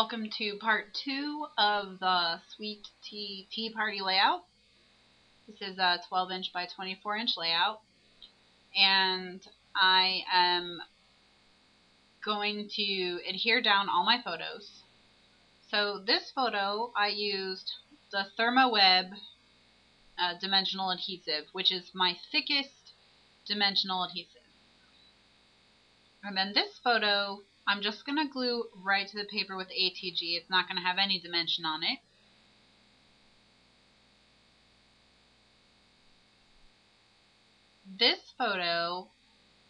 Welcome to part 2 of the Sweet Tea Party layout. This is a 12-inch by 24-inch layout, and I am going to adhere down all my photos. So this photo, I used the ThermoWeb dimensional adhesive, which is my thickest dimensional adhesive. And then this photo, I'm just going to glue right to the paper with ATG. It's not going to have any dimension on it. This photo,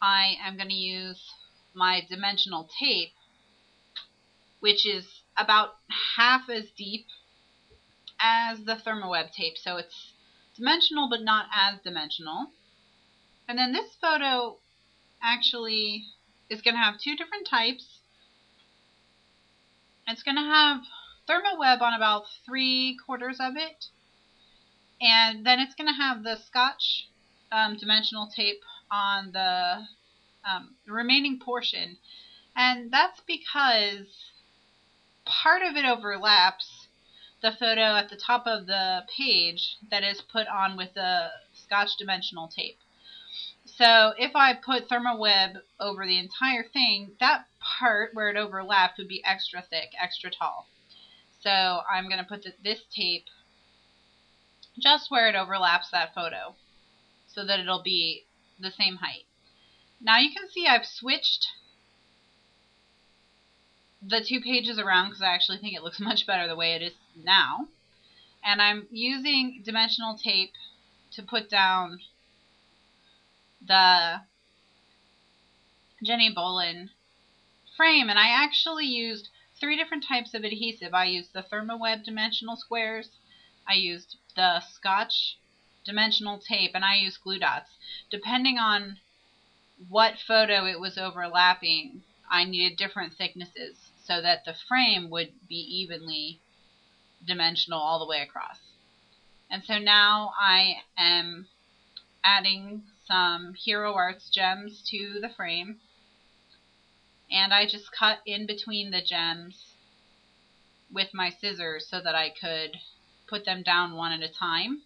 I am going to use my dimensional tape, which is about half as deep as the ThermoWeb tape. So it's dimensional, but not as dimensional. And then this photo actually is going to have two different types. It's going to have ThermoWeb on about 3/4 of it, and then it's going to have the Scotch dimensional tape on the remaining portion, and that's because part of it overlaps the photo at the top of the page that is put on with the Scotch dimensional tape. So if I put ThermoWeb over the entire thing, that part where it overlapped would be extra thick, extra tall. So I'm going to put this tape just where it overlaps that photo so that it'll be the same height. Now you can see I've switched the two pages around because I actually think it looks much better the way it is now. And I'm using dimensional tape to put down the Jenny Bolin frame, and I actually used 3 different types of adhesive. I used the ThermoWeb dimensional squares, I used the Scotch dimensional tape, and I used glue dots. Depending on what photo it was overlapping, I needed different thicknesses so that the frame would be evenly dimensional all the way across. And so now I am adding some Hero Arts gems to the frame, and I just cut in between the gems with my scissors so that I could put them down one at a time.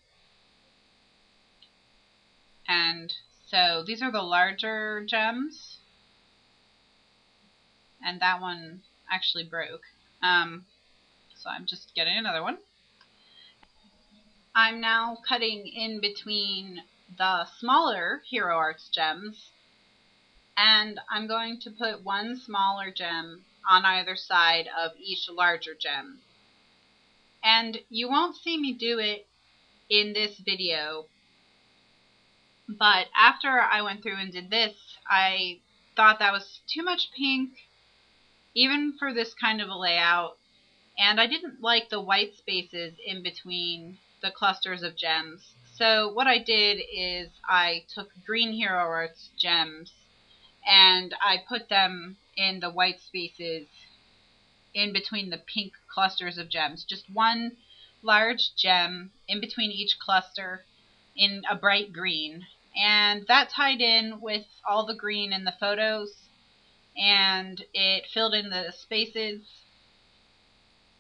And so these are the larger gems, and that one actually broke, so I'm just getting another one. I'm now cutting in between the smaller Hero Arts gems, and I'm going to put one smaller gem on either side of each larger gem. And you won't see me do it in this video, but after I went through and did this, I thought that was too much pink, even for this kind of a layout, and I didn't like the white spaces in between the clusters of gems. So what I did is I took green Hero Arts gems and I put them in the white spaces in between the pink clusters of gems. Just one large gem in between each cluster in a bright green. And that tied in with all the green in the photos, and it filled in the spaces,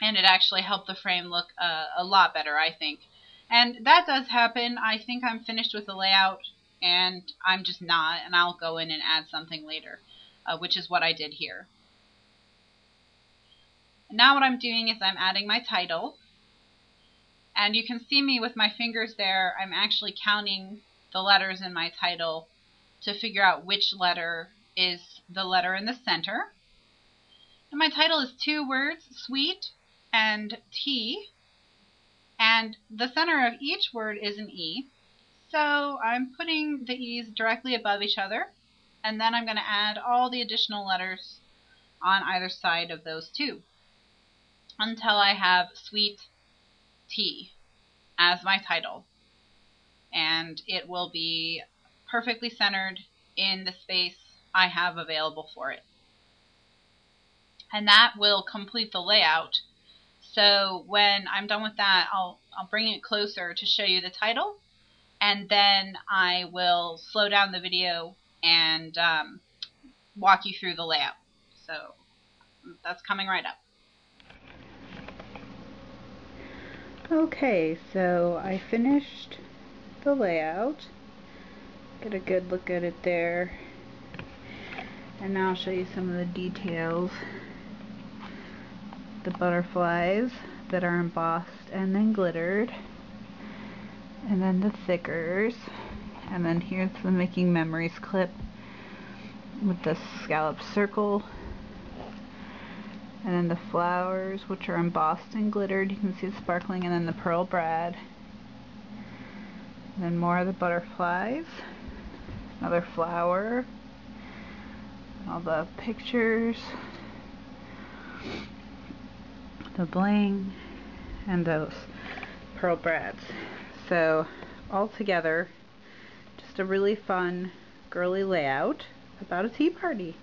and it actually helped the frame look a lot better, I think. And that does happen. I think I'm finished with the layout, and I'm just not, and I'll go in and add something later, which is what I did here. And now what I'm doing is I'm adding my title, and you can see me with my fingers there. I'm actually counting the letters in my title to figure out which letter is the letter in the center. And my title is 2 words, sweet and tea. And the center of each word is an E. So I'm putting the E's directly above each other, and then I'm going to add all the additional letters on either side of those 2 until I have sweet tea as my title. And it will be perfectly centered in the space I have available for it. And that will complete the layout. So when I'm done with that, I'll bring it closer to show you the title, and then I will slow down the video and walk you through the layout. So that's coming right up. Okay, so I finished the layout. Get a good look at it there. And now I'll show you some of the details. The butterflies that are embossed and then glittered. And then the thickers. And then here's the Making Memories clip with the scallop circle. And then the flowers, which are embossed and glittered. You can see the sparkling, and then the pearl brad. And then more of the butterflies. Another flower. All the pictures. The bling. And those pearl brads. So, all together, just a really fun, girly layout about a tea party.